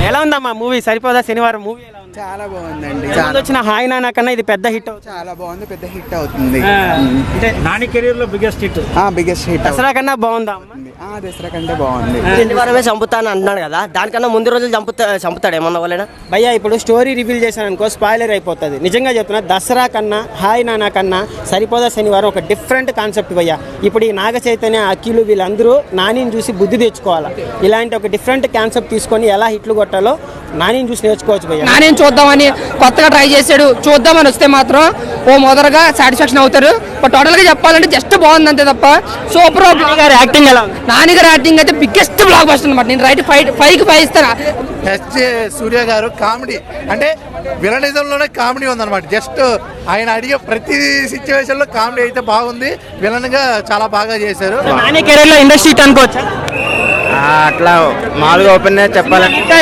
ఎలా ఉందమ్మా మూవీ? సరిపోదా శనివారం మూవీ ఎలా ఉంది? చాలా బాగుందండి. వచ్చిన హాయ్ నాన్న కన్నా ఇది పెద్ద హిట్ అవుతుంది. చాలా బాగుంది, పెద్ద హిట్ అవుతుంది. అంటే నాని కెరీర్ లో biggest hit. Biggest hit Dasara కన్నా బాగుందా అమ్మా? దసరా కంటే బాగుంది. శనివారమే చంపుతాను అంటున్నాడు కదా, దానికన్నా ముందు రోజులు చంపుతాడు ఏమన్నా వాళ్ళైనా. భయ్యా ఇప్పుడు స్టోరీ రివీల్ చేశాను అనుకో స్పాయిలర్ అయిపోతుంది. నిజంగా చెప్తున్నా, దసరా కన్నా హాయ్ నాన్న కన్నా సరిపోదా శనివారం ఒక డిఫరెంట్ కాన్సెప్ట్ భయ్యా. ఇప్పుడు ఈ నాగ చైతన్య, అఖిలు వీళ్ళందరూ నానిని చూసి బుద్ధి తెచ్చుకోవాలి. ఇలాంటి ఒక డిఫరెంట్ కాన్సెప్ట్ తీసుకొని ఎలా హిట్లు కొట్టాలో నానిని చూసి నేర్చుకోవచ్చు భయ్యా. నాని చూద్దామని కొత్తగా ట్రై చేశాడు, చూద్దామని వస్తే మాత్రం ఓ మొదటగా సాటిస్ఫాక్షన్ అవుతారు. టోటల్ గా చెప్పాలంటే జస్ట్ బాగుంది అంతే తప్ప సూపర్. యాక్టింగ్ ఎలా ఉంది? నాని గారి యాక్టింగ్ అయితే బిగ్గెస్ట్ బ్లాక్ బస్టర్ అనమాట. నేను రైట్ 5 ఇస్తాను. సూర్య గారు కామెడీ అంటే విలనిజంలోనే కామెడీ ఉందన్నమాట. జస్ట్ ఆయన అడిగే ప్రతి సిచ్యువేషన్ లో కామెడీ అయితే బాగుంది. విలన్ గా చాలా బాగా చేశారు. నాని కెరీర్ లో ఇండస్ట్రీ హిట్ అనుకోవచ్చా? అట్లా మామూలుగా ఓపెన్ చెప్పాలంటే